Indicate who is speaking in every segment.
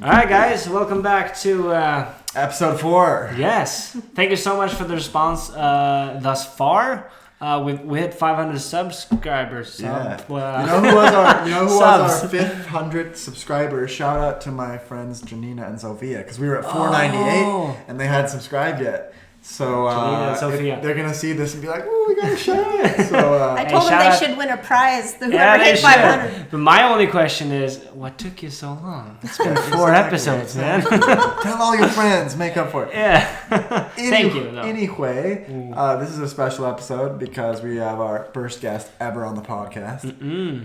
Speaker 1: All right, guys, welcome back to
Speaker 2: episode 4.
Speaker 1: Yes, thank you so much for the response thus far. We hit 500 subscribers.
Speaker 2: Yeah. You know who was our 500th subscriber? Shout out to my friends Janina and Sophia, because we were at 498 and they hadn't subscribed yet. So they're gonna see this and be like, "Oh, we got a shout out." So
Speaker 3: I told them they should win a prize. Whoever hit 500.
Speaker 1: But my only question is, what took you so long? It's been 4 episodes, man.
Speaker 2: Tell all your friends, make up for it.
Speaker 1: Yeah. Thank you. Though.
Speaker 2: Anyway, this is a special episode because we have our first guest ever on the podcast,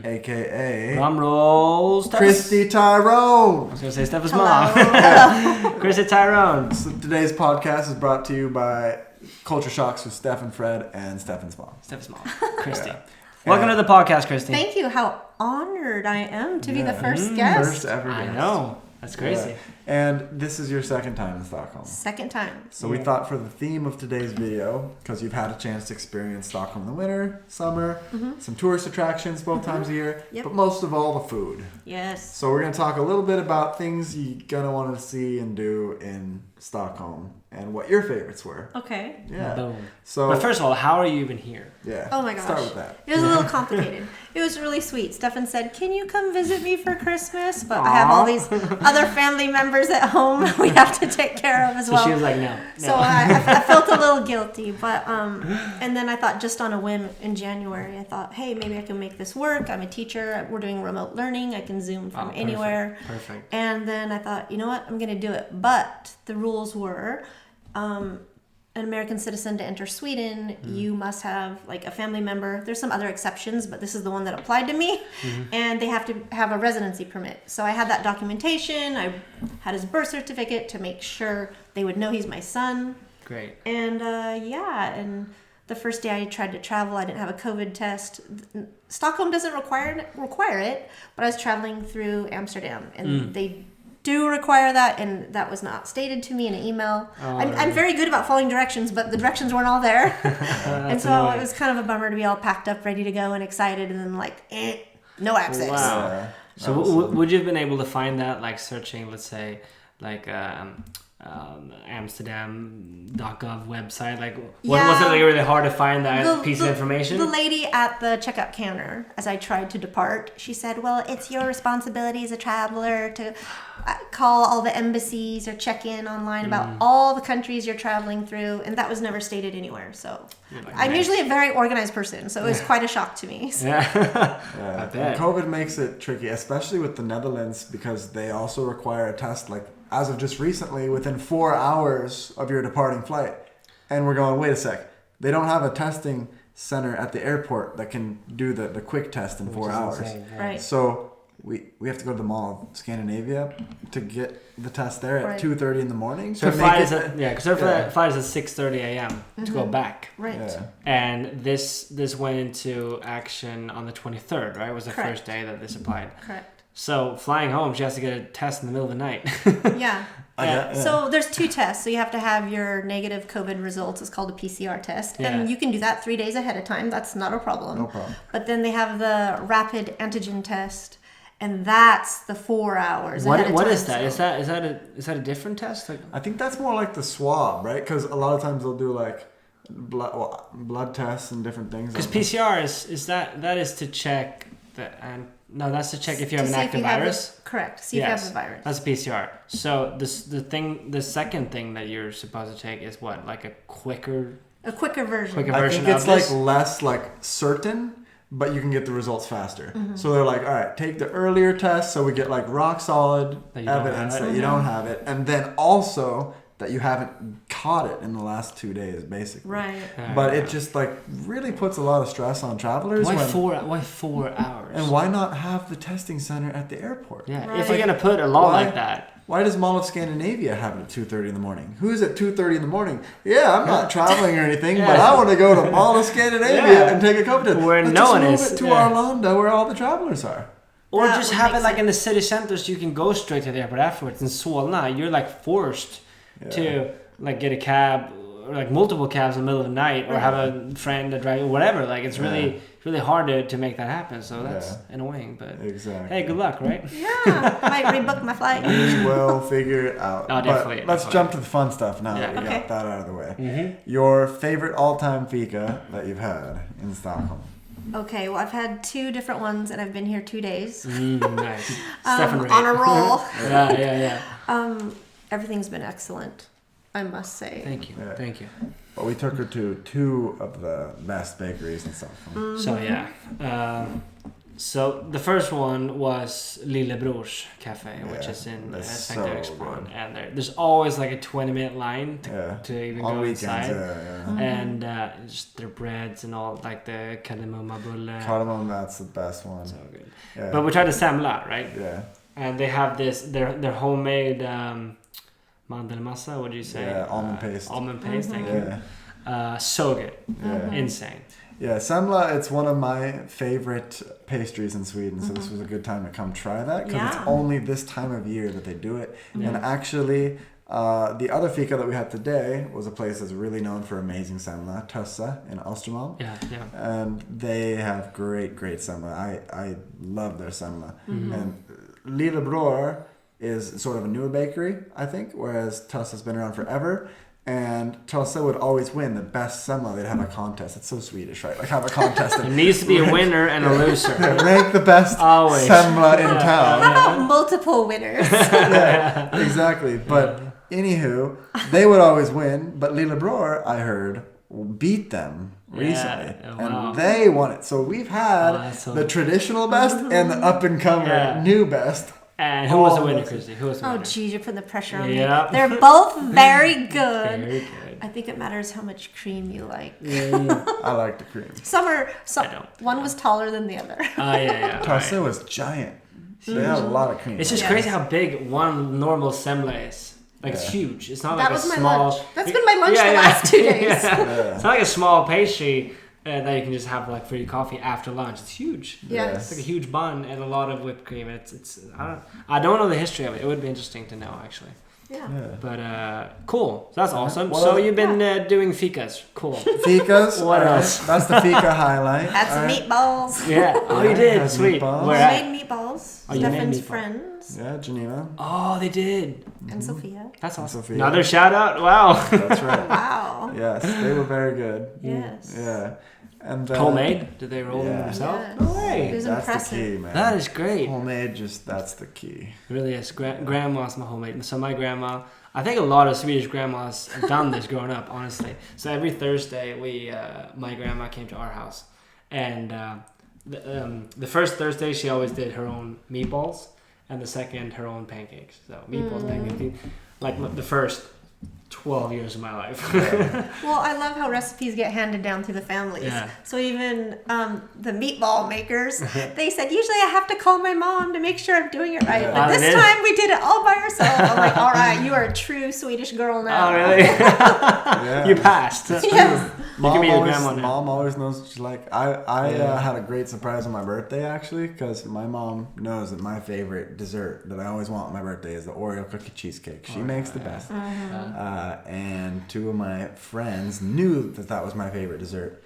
Speaker 2: aka
Speaker 1: drum rolls,
Speaker 2: Christy Tyrone.
Speaker 1: I was gonna say Stefan's mom. Christy Tyrone.
Speaker 2: So today's podcast is brought to you by Culture Shocks with Stefan, Fred, and Stefan's mom.
Speaker 1: Stefan's mom, Christy. Yeah. Welcome to the podcast, Christy.
Speaker 3: Thank you. How honored I am to be the first guest.
Speaker 2: First ever guest.
Speaker 1: I know. That's crazy.
Speaker 2: Yeah. And this is your second time in Stockholm.
Speaker 3: Second time.
Speaker 2: So we thought for the theme of today's video, because you've had a chance to experience Stockholm in the winter, summer, some tourist attractions both times a year, but most of all the food.
Speaker 3: Yes.
Speaker 2: So we're going to talk a little bit about things you're going to want to see and do in Stockholm and what your favorites were.
Speaker 3: Okay.
Speaker 2: Yeah.
Speaker 1: Boom.
Speaker 2: So,
Speaker 1: but first of all, how are you even here?
Speaker 2: Yeah.
Speaker 3: Oh my gosh.
Speaker 2: Start with that.
Speaker 3: It was a little complicated. It was really sweet. Stefan said, "Can you come visit me for Christmas?" But I have all these other family members at home we have to take care of as well.
Speaker 1: So she was like, no.
Speaker 3: So I felt a little guilty, but and then I thought, just on a whim in January, I thought, hey, maybe I can make this work. I'm a teacher. We're doing remote learning. I can Zoom from anywhere.
Speaker 1: Perfect.
Speaker 3: And then I thought, you know what? I'm going to do it. But the rules were, an American citizen to enter Sweden, you must have like a family member. There's some other exceptions, but this is the one that applied to me. And they have to have a residency permit. So I had that documentation. I had his birth certificate to make sure they would know he's my son.
Speaker 1: Great.
Speaker 3: And and the first day I tried to travel, I didn't have a COVID test. Stockholm doesn't require it, but I was traveling through Amsterdam, and they do require that, and that was not stated to me in an email. I'm very good about following directions, but the directions weren't all there. And so annoying. It was kind of a bummer to be all packed up, ready to go and excited, and then no access.
Speaker 1: Wow.
Speaker 2: Yeah.
Speaker 1: So would you have been able to find that, like searching, let's say, like Amsterdam.gov website? Like, was it like really hard to find that piece of information?
Speaker 3: The lady at the checkout counter, as I tried to depart, she said, "Well, it's your responsibility as a traveler to call all the embassies or check in online about all the countries you're traveling through," and that was never stated anywhere. So I'm usually a very organized person, so it was quite a shock to me. So.
Speaker 1: Yeah. I bet.
Speaker 2: COVID makes it tricky, especially with the Netherlands, because they also require a test, like as of just recently, within 4 hours of your departing flight. And we're going, wait a sec, they don't have a testing center at the airport that can do the quick test in 4 hours.
Speaker 1: Insane, yeah.
Speaker 3: Right.
Speaker 2: So we have to go to the Mall of Scandinavia to get the test there at 2:30 in the morning.
Speaker 1: So flight is at 6:30 a.m. to go back.
Speaker 3: Right.
Speaker 2: Yeah.
Speaker 1: And this went into action on the 23rd, right? Was the first day that this applied.
Speaker 3: Correct.
Speaker 1: So flying home, she has to get a test in the middle of the night.
Speaker 3: Yeah. So there's 2 tests. So you have to have your negative COVID results. It's called a PCR test.
Speaker 1: Yeah.
Speaker 3: And you can do that 3 days ahead of time. That's not a problem.
Speaker 2: No problem.
Speaker 3: But then they have the rapid antigen test. And that's the 4 hours.
Speaker 1: What
Speaker 3: ahead of
Speaker 1: is
Speaker 3: time,
Speaker 1: that?
Speaker 3: so.
Speaker 1: Is that a different test? Like,
Speaker 2: I think that's more like the swab, right? Because a lot of times they'll do like blood tests and different things.
Speaker 1: because PCR is that is to check that's to check if you have an active virus.
Speaker 3: Correct. See if you have the virus.
Speaker 1: That's PCR. So the second thing that you're supposed to take is what? Like a quicker version.
Speaker 2: I think it's like less like certain, but you can get the results faster. So they're like, all right, take the earlier test so we get like rock solid evidence that you don't have it, and then also that you haven't caught it in the last 2 days, basically.
Speaker 3: Right.
Speaker 2: But it just like really puts a lot of stress on travelers.
Speaker 1: Why 4 hours?
Speaker 2: And why not have the testing center at the airport?
Speaker 1: Yeah.
Speaker 3: Right.
Speaker 1: If you're gonna put a law like that.
Speaker 2: Why does Mall of Scandinavia have it at 2:30 in the morning? Who's at 2:30 in the morning? Yeah, I'm not traveling or anything, but I want to go to Mall of Scandinavia and take a COVID test.
Speaker 1: Where no one is.
Speaker 2: Let's just move it to Arlanda, where all the travelers are.
Speaker 1: Or
Speaker 3: That
Speaker 1: just
Speaker 3: would
Speaker 1: have
Speaker 3: make
Speaker 1: it like in the city center, so you can go straight to the airport afterwards. In Solna, you're like forced to like get a cab like multiple cabs in the middle of the night, or have a friend that drive, whatever. Like it's really hard to make that happen. So that's annoying. But hey, good luck, right?
Speaker 3: Yeah, might rebook my flight.
Speaker 2: We will figure it out.
Speaker 1: Oh, definitely.
Speaker 2: Let's jump to the fun stuff now that we got that out of the way. Mm-hmm. Your favorite all-time fika that you've had in Stockholm?
Speaker 3: Okay, well, I've had 2 different ones, and I've been here 2 days.
Speaker 1: Nice. Stefan
Speaker 3: on a roll.
Speaker 1: Yeah.
Speaker 3: Everything's been excellent, I must say.
Speaker 1: Thank you.
Speaker 2: Yeah.
Speaker 1: Thank you.
Speaker 2: Well, we took her to 2 of the best bakeries in Stockholm.
Speaker 1: So so the first one was Lillebrors Cafe, which is in St. Erik's Pond, and there's always like a 20-minute line to even go inside. And just their breads and all, like the kardemumma bulle.
Speaker 2: Cardamom, that's the best one.
Speaker 1: So good. Yeah. But we tried the semla, right?
Speaker 2: Yeah.
Speaker 1: And they have this their homemade mandelmassa. What do you say?
Speaker 2: Yeah, almond paste.
Speaker 1: Almond paste. Thank you. So good.
Speaker 2: Yeah.
Speaker 1: Insane.
Speaker 2: Yeah, semla, it's one of my favorite pastries in Sweden, so this was a good time to come try that, because it's only this time of year that they do it. And actually, the other fika that we had today was a place that's really known for amazing semla, Tussa in Östermalm.
Speaker 1: Yeah.
Speaker 2: And they have great semla. I love their semla. And Lillebror is sort of a newer bakery, I think, whereas Tussa's been around forever. And Tussa would always win the best semla. They'd have a contest. It's so Swedish, right? Like have a contest.
Speaker 1: There needs to be a winner and a loser.
Speaker 2: Rank the best semla in town.
Speaker 3: How about multiple winners?
Speaker 2: Yeah, exactly. But anywho, they would always win. But Lillebror, I heard, beat them recently. And they won it. So we've had the traditional best and the up-and-comer new best.
Speaker 1: And who was the winner, Christy? Who was the winner?
Speaker 3: Oh, geez, you're putting the pressure on me.
Speaker 1: Yep.
Speaker 3: They're both very good.
Speaker 1: Very good.
Speaker 3: I think it matters how much cream you like.
Speaker 2: I like the cream.
Speaker 1: I don't.
Speaker 3: One was taller than the other.
Speaker 2: Tussa was giant. They had a lot of cream.
Speaker 1: It's just crazy how big one normal semla is. Like it's huge. It's not
Speaker 3: that
Speaker 1: like
Speaker 3: was
Speaker 1: a
Speaker 3: my
Speaker 1: small.
Speaker 3: lunch. That's been my lunch the last 2 days.
Speaker 1: It's not like a small pastry that you can just have like for your coffee after lunch. It's huge.
Speaker 3: Yes.
Speaker 1: It's like a huge bun and a lot of whipped cream. It's I don't know the history of it. It would be interesting to know actually.
Speaker 3: Yeah.
Speaker 1: But cool. So that's awesome.
Speaker 2: Well,
Speaker 1: so you've been doing fikas. Cool.
Speaker 2: Fikas.
Speaker 1: What else?
Speaker 2: That's the fika highlight.
Speaker 3: Had some meatballs.
Speaker 1: Yeah. Oh, you did. Sweet.
Speaker 2: Meatballs.
Speaker 1: Where at?
Speaker 3: Made meatballs.
Speaker 1: Oh, you made
Speaker 3: Stefan's
Speaker 1: meatballs.
Speaker 3: friends.
Speaker 2: Yeah, Janina.
Speaker 1: Oh, they did.
Speaker 3: And Sophia.
Speaker 1: That's awesome.
Speaker 2: Sophia.
Speaker 1: Another shout out. Wow.
Speaker 2: That's right.
Speaker 3: Wow.
Speaker 2: Yes, they were very good.
Speaker 3: Yes.
Speaker 2: Yeah. And
Speaker 1: Homemade? Did they roll them themselves?
Speaker 3: Yes.
Speaker 1: No way.
Speaker 3: It was
Speaker 2: that's
Speaker 3: impressive.
Speaker 2: the key, man.
Speaker 1: That is great.
Speaker 2: Homemade, that's the key.
Speaker 1: It really is. Grandma's my homemade. So my grandma, I think a lot of Swedish grandmas have done this growing up, honestly. So every Thursday, my grandma came to our house. And the first Thursday, she always did her own meatballs. And the second, her own pancakes. So meatballs, pancakes. Like the first 12 years of my life.
Speaker 3: Well, I love how recipes get handed down through the families.
Speaker 1: Yeah.
Speaker 3: So even the meatball makers, they said, usually I have to call my mom to make sure I'm doing it right.
Speaker 2: Yeah.
Speaker 3: But this time we did it all by ourselves. I'm like, all right, you are a true Swedish girl now.
Speaker 1: Oh, really?
Speaker 2: Yeah.
Speaker 1: You passed.
Speaker 3: Yes.
Speaker 2: Mom always knows what she's like. I had a great surprise on my birthday, actually, because my mom knows that my favorite dessert that I always want on my birthday is the Oreo cookie cheesecake. She makes the best. And 2 of my friends knew that was my favorite dessert,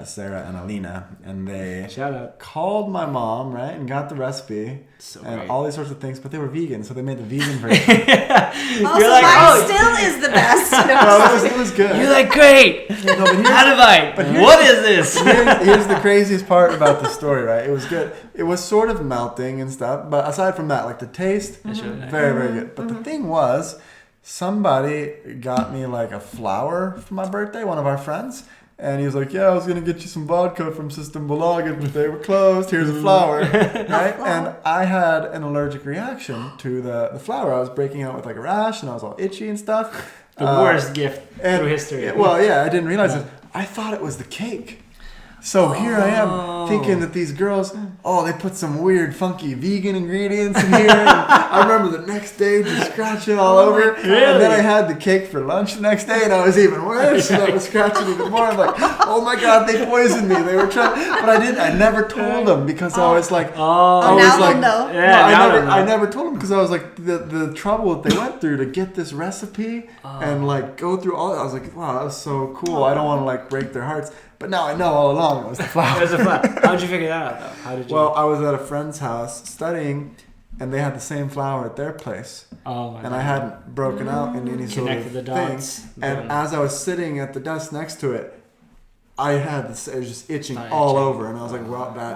Speaker 2: Sarah and Alina, and they called my mom, right, and got the recipe and all these sorts of things, but they were vegan, so they made the vegan version.
Speaker 3: Also,
Speaker 1: like,
Speaker 3: mine still is the best.
Speaker 2: No, it was good.
Speaker 1: You're like, great. What is this?
Speaker 2: Here's the craziest part about the story, right? It was good. It was sort of melting and stuff, but aside from that, like the taste, very, very good. But the thing was, somebody got me like a flower for my birthday, one of our friends. And he was like, yeah, I was going to get you some vodka from Systembolaget, but they were closed. Here's a flower. Right? And I had an allergic reaction to the flower. I was breaking out with like a rash and I was all itchy and stuff.
Speaker 1: The worst gift through history.
Speaker 2: Well, yeah, I didn't realize it. I thought it was the cake. So here I am thinking that these girls, they put some weird, funky vegan ingredients in here. And I remember the next day just scratching all over.
Speaker 1: Really?
Speaker 2: And then I had the cake for lunch the next day, and I was even worse. And I was scratching even more. I'm like, oh my God, they poisoned me. They were trying, but I never told them because I was like,
Speaker 3: now they'll know.
Speaker 1: Yeah,
Speaker 2: I never told them because I was like the trouble that they went through to get this recipe and like go through all. I was like, wow, that was so cool. I don't want to like break their hearts. But now I know all along it was the flour.
Speaker 1: It was a flour. How did you figure that out, though? How did you?
Speaker 2: Well, I was at a friend's house studying, and they had the same flour at their place. And I hadn't broken out in any sort of
Speaker 1: the dots.
Speaker 2: thing. And as I was sitting at the desk next to it, I had this, it was just itching all over, and I was like, well, that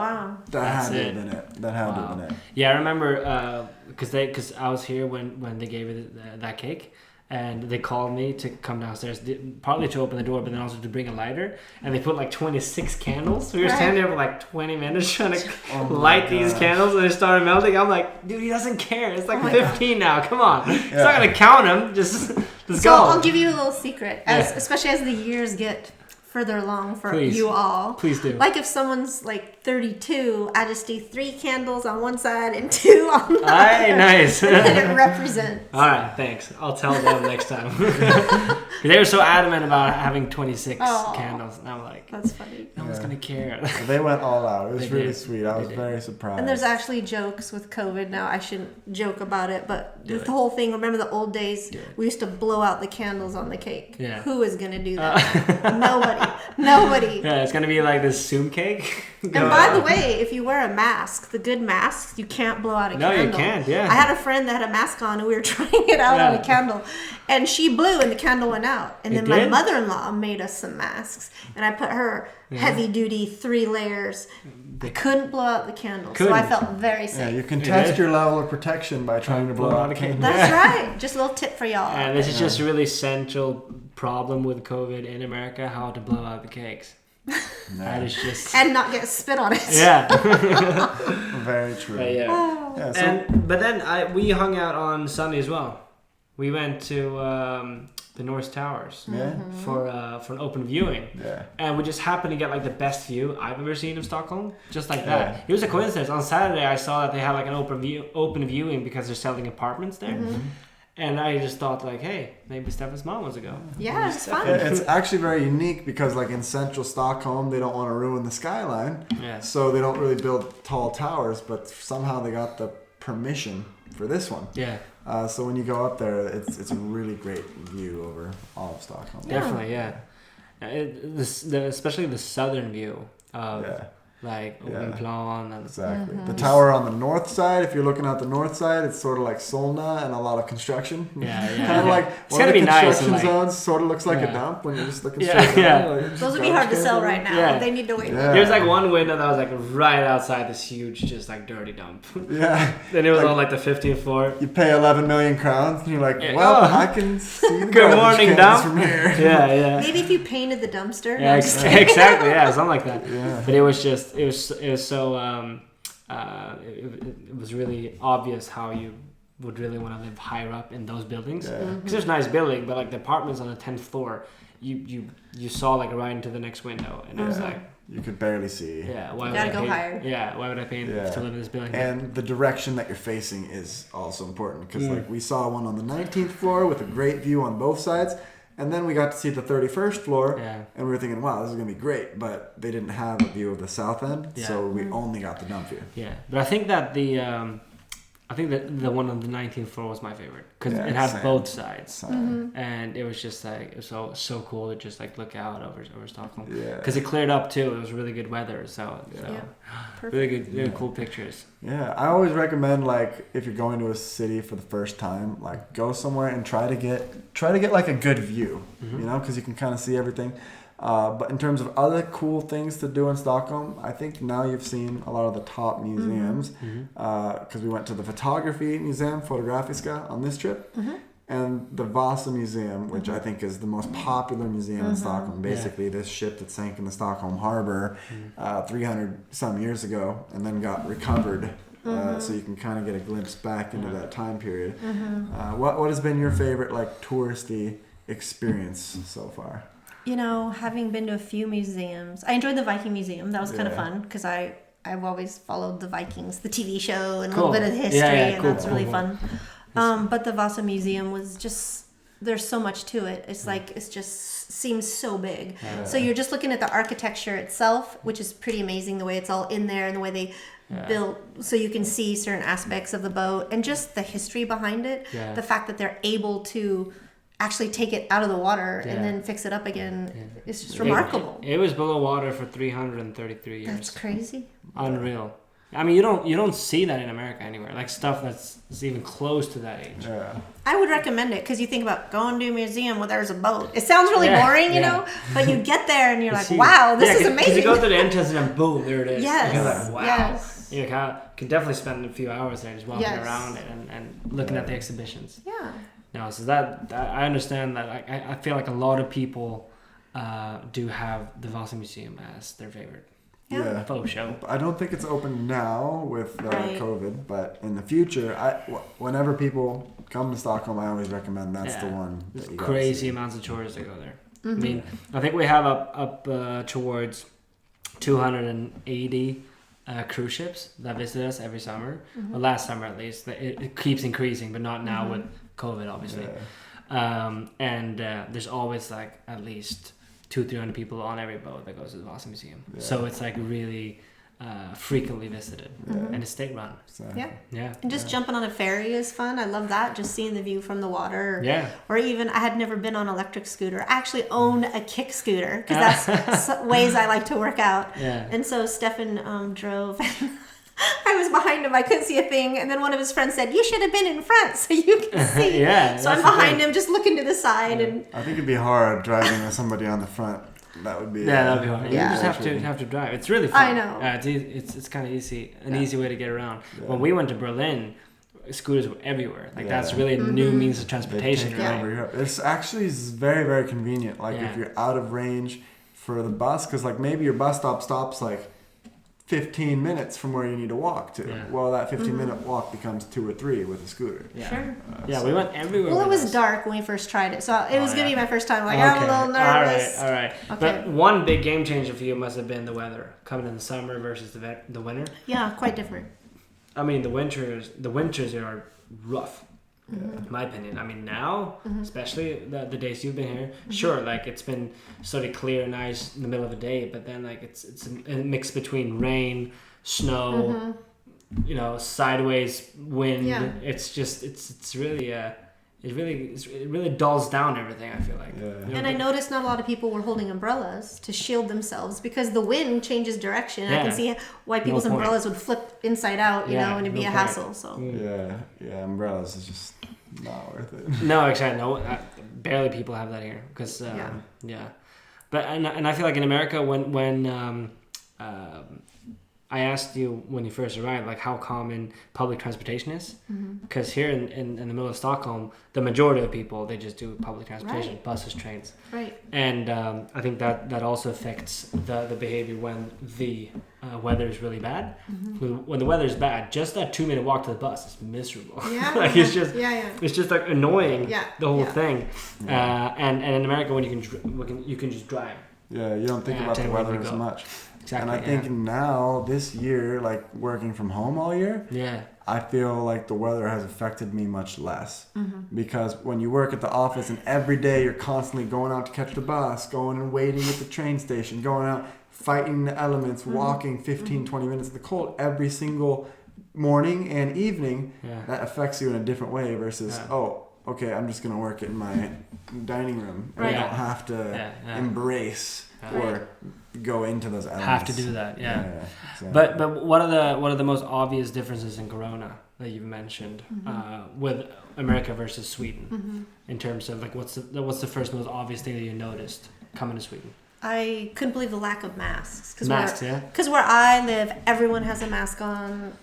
Speaker 2: had to have been it. That had to have been it.
Speaker 1: Yeah, I remember because I was here when they gave me that cake. And they called me to come downstairs, partly to open the door, but then also to bring a lighter. And they put like 26 candles. We were standing there for like 20 minutes trying to light these candles, and they started melting. I'm like, dude, he doesn't care. It's like 15 now. Come on. He's not gonna count them. Just go.
Speaker 3: So I'll give you a little secret, especially as the years get further along for you all.
Speaker 1: Please do.
Speaker 3: Like if someone's like 32, I just do 3 candles on one side and 2 on the other.
Speaker 1: Nice.
Speaker 3: And then it represents.
Speaker 1: All right, thanks. I'll tell them next time. They were so adamant about having 26 candles, and I'm like,
Speaker 3: that's funny.
Speaker 1: No one's gonna care.
Speaker 2: They went all out. It was really sweet. I was very surprised.
Speaker 3: And there's actually jokes with COVID now. I shouldn't joke about it, but the whole thing. Remember the old days? We used to blow out the candles on the cake.
Speaker 1: Yeah.
Speaker 3: Who is gonna do that? Nobody.
Speaker 1: Yeah, it's gonna be like this Zoom cake.
Speaker 3: And by the way, if you wear a mask, the good masks, you can't blow out a candle.
Speaker 1: No, you can't. Yeah.
Speaker 3: I had a friend that had a mask on, and we were trying it out on a candle, and she blew, and the candle went out. And then my mother-in-law made us some masks, and I put her heavy-duty 3 layers. I couldn't blow out the candle, so I felt very safe.
Speaker 2: Yeah, you can test your level of protection by trying to blow out a candle.
Speaker 3: That's right. Just a little tip for y'all.
Speaker 1: And this is just a really central problem with COVID in America: how to blow out the cakes. That is just
Speaker 3: and not get spit on it.
Speaker 1: Yeah.
Speaker 2: Very true.
Speaker 1: But then we hung out on Sunday as well. We went to the North Towers for an open viewing. Yeah. And we just happened to get like the best view I've ever seen of Stockholm. Just like that. Yeah. It was a coincidence. On Saturday I saw that they had like an open viewing because they're selling apartments there. Mm-hmm. And I just thought like, hey, maybe Stefan's mom wants to go.
Speaker 3: Yeah, it's fun.
Speaker 2: It's actually very unique because like in central Stockholm, they don't want to ruin the skyline. Yeah. So they don't really build tall towers, but somehow they got the permission for this one. Yeah. So when you go up there, it's a really great view over all of Stockholm.
Speaker 1: Yeah. Definitely, yeah. Especially the southern view of like Odenplan and
Speaker 2: exactly. Mm-hmm. The tower on the north side, if you're looking at the north side, it's sort of like Solna and a lot of construction. Yeah, yeah. Kind of like one of the construction zones sort of looks like a dump when you're just looking straight down. Like,
Speaker 3: those would be hard to sell right now. Yeah. They need to wait.
Speaker 1: Yeah. There's like one window that was like right outside this huge, just like dirty dump.
Speaker 2: Yeah.
Speaker 1: Then it was on like the 15th floor.
Speaker 2: You pay 11 million crowns and you're like, I can see the
Speaker 1: good morning dump
Speaker 2: from here.
Speaker 1: Yeah, yeah.
Speaker 3: Maybe if you painted the dumpster.
Speaker 1: Yeah, exactly. Yeah, something like that. Yeah. But it was just, it was so, it was really obvious how you would really want to live higher up in those buildings. Because there's a nice building, but like the apartments on the 10th floor, you saw like right into the next window, and it was like
Speaker 2: you could barely see.
Speaker 1: Yeah,
Speaker 3: why would I go higher?
Speaker 1: Yeah, why would I pay to live in this building?
Speaker 2: And the direction that you're facing is also important because like we saw one on the 19th floor with a great view on both sides. And then we got to see the 31st floor, and we were thinking, wow, this is going to be great. But they didn't have a view of the south end, so we only got the dump view.
Speaker 1: Yeah, but I think that the the one on the 19th floor was my favorite because it had both sides, and it was just like it was so cool to just like look out over Stockholm. Yeah, because it cleared up too. It was really good weather, so really good, really cool pictures.
Speaker 2: Yeah, I always recommend like if you're going to a city for the first time, like go somewhere and try to get like a good view, you know, because you can kind of see everything. But in terms of other cool things to do in Stockholm, I think now you've seen a lot of the top museums because we went to the Photography Museum, Fotografiska, on this trip, and the Vasa Museum, which I think is the most popular museum in Stockholm. Basically, this ship that sank in the Stockholm harbor 300 some years ago and then got recovered. So you can kind of get a glimpse back into that time period. What has been your favorite like touristy experience so far?
Speaker 3: having been to a few museums, I enjoyed the Viking Museum. That was kind of
Speaker 2: Yeah.
Speaker 3: fun because I've always followed the Vikings, the TV show, and a
Speaker 1: Cool.
Speaker 3: little bit of the history, and
Speaker 1: cool,
Speaker 3: that's
Speaker 1: cool,
Speaker 3: really
Speaker 1: cool.
Speaker 3: fun. But the Vasa Museum was just, there's so much to it. It's like, it just seems so big.
Speaker 1: Yeah.
Speaker 3: So you're just looking at the architecture itself, which is pretty amazing, the way it's all in there and the way they built, so you can see certain aspects of the boat and just the history behind it.
Speaker 1: Yeah.
Speaker 3: The fact that they're able to actually take it out of the water
Speaker 1: Yeah.
Speaker 3: and then fix it up again,
Speaker 1: Yeah.
Speaker 3: it's just remarkable.
Speaker 1: It was below water for 333 years.
Speaker 3: That's crazy.
Speaker 1: Unreal. I mean, you don't see that in America anywhere. Like stuff that's even close to that age.
Speaker 2: Yeah.
Speaker 3: I would recommend it because you think about going to a museum where there's a boat. It sounds really
Speaker 1: Yeah,
Speaker 3: boring, you
Speaker 1: yeah.
Speaker 3: know, but you get there and you're like,
Speaker 1: See-
Speaker 3: wow, this is
Speaker 1: 'cause
Speaker 3: amazing.
Speaker 1: you go to the entrance and then boom, there it is.
Speaker 3: Yes,
Speaker 1: You're like, wow.
Speaker 3: yes.
Speaker 1: You can definitely spend a few hours there just walking
Speaker 3: Yes.
Speaker 1: around it and looking at the exhibitions.
Speaker 3: Yeah.
Speaker 1: No, so that I understand that. I feel like a lot of people do have the Vasa Museum as their favorite
Speaker 3: Yeah.
Speaker 1: photo show.
Speaker 2: I don't think it's open now with
Speaker 3: Right.
Speaker 2: COVID, but in the future, whenever people come to Stockholm, I always recommend that's the one. That you gotta
Speaker 1: Crazy
Speaker 2: see.
Speaker 1: amounts of tourists that go there.
Speaker 3: Mm-hmm.
Speaker 1: I mean, I think we have up towards 280 cruise ships that visit us every summer.
Speaker 3: Mm-hmm.
Speaker 1: Well, last summer at least. It keeps increasing, but not now with COVID, obviously.
Speaker 2: Yeah.
Speaker 1: And there's always like at least 200-300 people on every boat that goes to the Vasa Museum.
Speaker 2: Yeah.
Speaker 1: So it's like really frequently visited, and it's state run.
Speaker 2: Exactly.
Speaker 3: Yeah.
Speaker 1: Yeah.
Speaker 3: And just jumping on a ferry is fun. I love that. Just seeing the view from the water.
Speaker 1: Yeah.
Speaker 3: Or even, I had never been on an electric scooter. I actually own a kick scooter because that's ways I like to work out.
Speaker 1: Yeah.
Speaker 3: And so Stefan drove. I was behind him. I couldn't see a thing. And then one of his friends said, "You should have been in front so you can see."
Speaker 1: Yeah,
Speaker 3: So I'm
Speaker 1: that's the
Speaker 3: behind
Speaker 1: thing.
Speaker 3: him just looking to the side. And
Speaker 2: I think it'd be hard driving with somebody on the front. That would be.
Speaker 1: That'd be hard.
Speaker 3: Yeah.
Speaker 1: You just have to drive. It's really fun.
Speaker 3: I know.
Speaker 1: It's kind of easy, an
Speaker 3: Yeah.
Speaker 1: easy way to get around.
Speaker 2: Yeah.
Speaker 1: When we went to Berlin, scooters were everywhere. Like that's
Speaker 2: Yeah.
Speaker 1: really a new
Speaker 3: Mm-hmm.
Speaker 1: means of
Speaker 2: They
Speaker 1: transportation,
Speaker 2: take
Speaker 1: right?
Speaker 2: over Europe. It's actually very, very convenient. Like
Speaker 1: Yeah.
Speaker 2: if you're out of range for the bus, because like maybe your bus stop stops like 15 minutes from where you need to walk to.
Speaker 1: Yeah.
Speaker 2: Well, that 15-minute walk becomes 2 or 3 with a scooter.
Speaker 1: Yeah.
Speaker 3: Sure.
Speaker 1: Yeah, we went everywhere.
Speaker 3: Well, it
Speaker 1: with
Speaker 3: was
Speaker 1: us.
Speaker 3: dark when we first tried it. So it was
Speaker 1: Oh,
Speaker 3: going to
Speaker 1: yeah.
Speaker 3: be my first time. Like, I'm a little nervous.
Speaker 1: All right.
Speaker 3: Okay.
Speaker 1: But one big game changer for you must have been the weather coming in the summer versus the winter.
Speaker 3: Yeah, quite different.
Speaker 1: I mean, the winters are rough. In my opinion. I mean, now, especially the days you've been here, sure, like it's been sort of clear, nice in the middle of the day, but then like it's a mix between rain, snow, sideways wind.
Speaker 3: Yeah.
Speaker 1: It's just it really dulls down everything. I feel like.
Speaker 2: Yeah.
Speaker 1: You know,
Speaker 3: And I noticed not a lot of people were holding umbrellas to shield themselves because the wind changes direction. And I can
Speaker 1: Yeah.
Speaker 3: see why people's
Speaker 1: point.
Speaker 3: umbrellas would flip inside out,
Speaker 1: Yeah,
Speaker 3: and it'd be
Speaker 1: no
Speaker 3: a
Speaker 1: point.
Speaker 3: hassle. So
Speaker 2: Yeah, umbrellas is just not worth it.
Speaker 1: No, exactly. No, barely people have that here because yeah. But and I feel like in America when I asked you when you first arrived like how common public transportation is because here in the middle of Stockholm the majority of people they just do public transportation,
Speaker 3: Right.
Speaker 1: buses, trains,
Speaker 3: right.
Speaker 1: and I think that also affects the behavior when the weather is really bad. When the weather is bad, just that 2-minute walk to the bus is miserable.
Speaker 3: Yeah.
Speaker 1: Like it's just
Speaker 3: yeah.
Speaker 1: it's just like annoying,
Speaker 3: Yeah,
Speaker 1: the whole
Speaker 3: yeah.
Speaker 1: thing. And in America, when you can just drive.
Speaker 2: Yeah, you don't think
Speaker 1: Yeah,
Speaker 2: about the
Speaker 1: tell you where
Speaker 2: weather
Speaker 1: to
Speaker 2: as
Speaker 1: go.
Speaker 2: much.
Speaker 1: Exactly.
Speaker 2: And I think now, this year, like working from home all year,
Speaker 1: Yeah.
Speaker 2: I feel like the weather has affected me much less. Because when you work at the office and every day you're constantly going out to catch the bus, going and waiting at the train station, going out, fighting the elements, walking 15, 20 minutes in the cold every single morning and evening,
Speaker 1: Yeah.
Speaker 2: that affects you in a different way versus,
Speaker 1: Yeah.
Speaker 2: okay, I'm just going to work in my dining room. And
Speaker 3: Right.
Speaker 2: I don't have to
Speaker 1: Yeah.
Speaker 2: embrace
Speaker 1: Yeah.
Speaker 2: or go into those elements.
Speaker 1: Have to do that. Yeah.
Speaker 2: Exactly.
Speaker 1: But what are the most obvious differences in Corona that you've mentioned with America versus Sweden in terms of like what's the first most obvious thing that you noticed coming to Sweden?
Speaker 3: I couldn't believe the lack of masks.
Speaker 1: Masks, yeah.
Speaker 3: Because where I live, everyone has a mask on.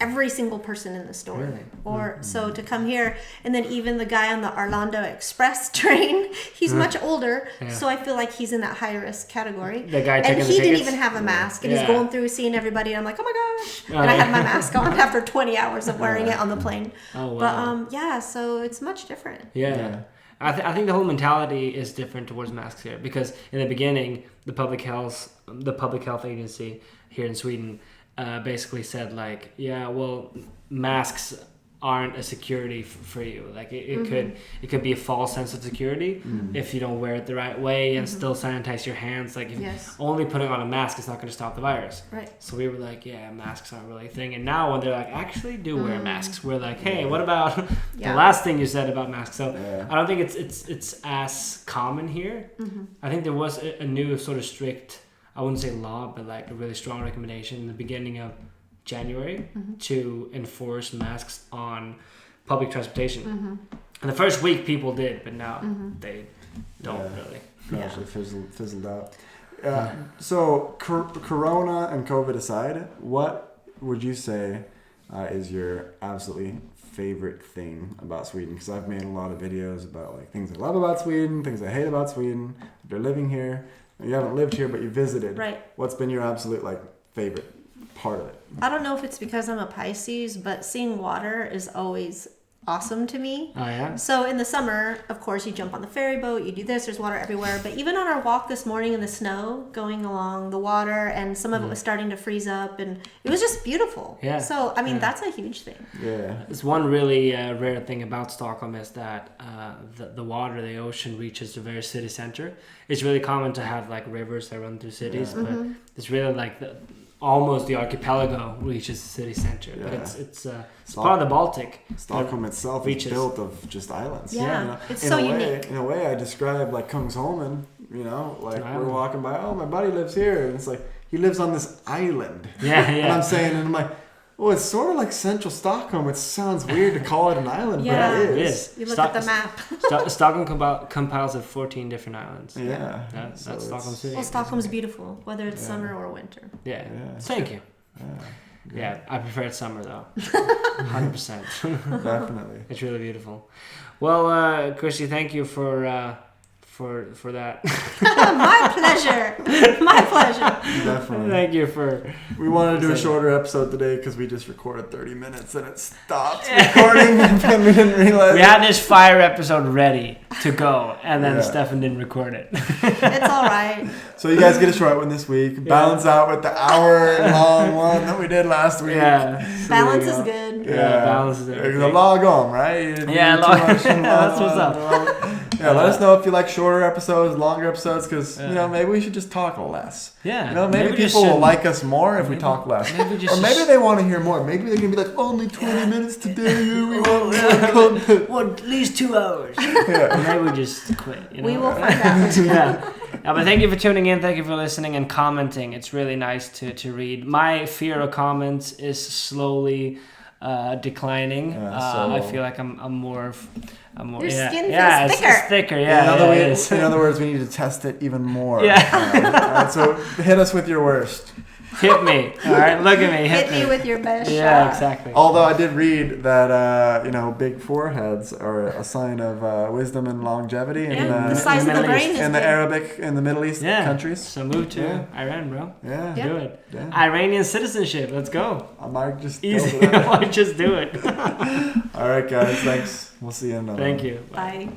Speaker 3: Every single person in the store.
Speaker 1: Really?
Speaker 3: Or so to come here, and then even the guy on the Orlando Express train, he's much older,
Speaker 1: Yeah.
Speaker 3: so I feel like he's in that high risk category.
Speaker 1: The guy
Speaker 3: And
Speaker 1: checking
Speaker 3: he
Speaker 1: the
Speaker 3: didn't
Speaker 1: tickets?
Speaker 3: even have a mask, and
Speaker 1: Yeah.
Speaker 3: he's going through seeing everybody, and I'm like, oh my gosh!
Speaker 1: Oh,
Speaker 3: And I
Speaker 1: yeah.
Speaker 3: had my mask on after 20 hours of wearing it on the plane.
Speaker 1: Oh wow.
Speaker 3: But so it's much different.
Speaker 1: Yeah.
Speaker 2: Yeah.
Speaker 1: I think the whole mentality is different towards masks here, because in the beginning, the public health agency here in Sweden basically said like, yeah, well, masks aren't a security for you. Like it could be a false sense of security if you don't wear it the right way and still sanitize your hands. Like if only putting on a mask is not going to stop the virus.
Speaker 3: Right.
Speaker 1: So we were like, yeah, masks aren't really a thing. And now when they're like, actually do wear masks, we're like, hey, what about the last thing you said about masks? So I don't think it's as common here. I think there was a new sort of strict, I wouldn't say law, but like a really strong recommendation in the beginning of January to enforce masks on public transportation. And the first week people did, but now they don't really.
Speaker 2: Gosh, it fizzled out. So Corona and COVID aside, what would you say is your absolutely favorite thing about Sweden? Because I've made a lot of videos about like things I love about Sweden, things I hate about Sweden. They're living here. You haven't lived here, but you visited.
Speaker 3: Right.
Speaker 2: What's been your absolute like favorite part of it?
Speaker 3: I don't know if it's because I'm a Pisces, but seeing water is always awesome to me.
Speaker 1: Oh yeah.
Speaker 3: So in the summer, of course, you jump on the ferry boat, you do this, there's water everywhere. But even on our walk this morning in the snow, going along the water, and some of it was starting to freeze up, and it was just beautiful.
Speaker 1: Yeah.
Speaker 3: So I mean, that's a huge thing.
Speaker 2: Yeah.
Speaker 1: It's one really rare thing about Stockholm is that the water, the ocean reaches the very city center. It's really common to have like rivers that run through cities, but it's really like almost the archipelago reaches the city center.
Speaker 2: Yeah.
Speaker 1: But it's part of the Baltic.
Speaker 2: Stockholm itself is built of just islands.
Speaker 3: Yeah,
Speaker 2: you know?
Speaker 3: it's so unique.
Speaker 2: In a way, I describe like Kungsholmen, you know, like we're walking by, oh, my buddy lives here. And it's like, he lives on this island.
Speaker 1: Yeah.
Speaker 2: And I'm saying, and I'm like, well, it's sort of like central Stockholm. It sounds weird to call it an island, but it is.
Speaker 3: You look at the map.
Speaker 1: Stockholm compiles of 14 different islands.
Speaker 2: Yeah.
Speaker 1: That's Stockholm City.
Speaker 3: Well, Stockholm's beautiful, whether it's summer or winter.
Speaker 1: Yeah.
Speaker 2: Yeah.
Speaker 1: Thank you.
Speaker 2: Yeah.
Speaker 1: Yeah, I prefer it summer though. 100%.
Speaker 2: Definitely.
Speaker 1: It's really beautiful. Well, Christy, thank you for that.
Speaker 3: My pleasure. My pleasure.
Speaker 2: Definitely.
Speaker 1: Thank you for.
Speaker 2: We wanted to do a shorter episode today because we just recorded 30 minutes and it stopped recording and we didn't realize.
Speaker 1: We had this fire episode ready to go, and then Stefan didn't record it.
Speaker 3: It's all right.
Speaker 2: So you guys get a short one this week. Balance out with the hour-long one that we did last week.
Speaker 1: Yeah.
Speaker 3: So balance is good.
Speaker 2: Yeah,
Speaker 1: balance is everything.
Speaker 2: The log on, right?
Speaker 1: That's what's up.
Speaker 2: Yeah, let us know if you like shorter episodes, longer episodes, because you know, maybe we should just talk less.
Speaker 1: Yeah.
Speaker 2: You know, maybe people will like us more if we talk less. Or maybe they want to hear more. Maybe they're gonna be like, only 20 minutes today. We want content.
Speaker 1: Well, at least 2 hours.
Speaker 2: Yeah.
Speaker 1: Maybe we just quit. You know?
Speaker 3: We will find out.
Speaker 1: Yeah. But thank you for tuning in. Thank you for listening and commenting. It's really nice to read. My fear of comments is slowly declining. I feel like I'm more.
Speaker 3: Your skin feels thicker.
Speaker 1: It's thicker. Yeah.
Speaker 2: In other words, we need to test it even more.
Speaker 1: Yeah.
Speaker 2: All right, so hit us with your worst.
Speaker 1: Hit me. All right, look at me.
Speaker 3: Hit me with your best shot.
Speaker 1: Yeah, exactly.
Speaker 2: Although I did read that big foreheads are a sign of wisdom and longevity
Speaker 3: the size of the brain is
Speaker 2: in the Arabic and the the Middle East countries.
Speaker 1: So move to Iran, bro.
Speaker 2: Yeah.
Speaker 1: Do it.
Speaker 2: Yeah.
Speaker 1: Iranian citizenship. Let's go.
Speaker 2: I might just
Speaker 1: Easy. I might just do it.
Speaker 2: All right, guys. Thanks. We'll see you in another one.
Speaker 1: Thank you.
Speaker 3: Bye.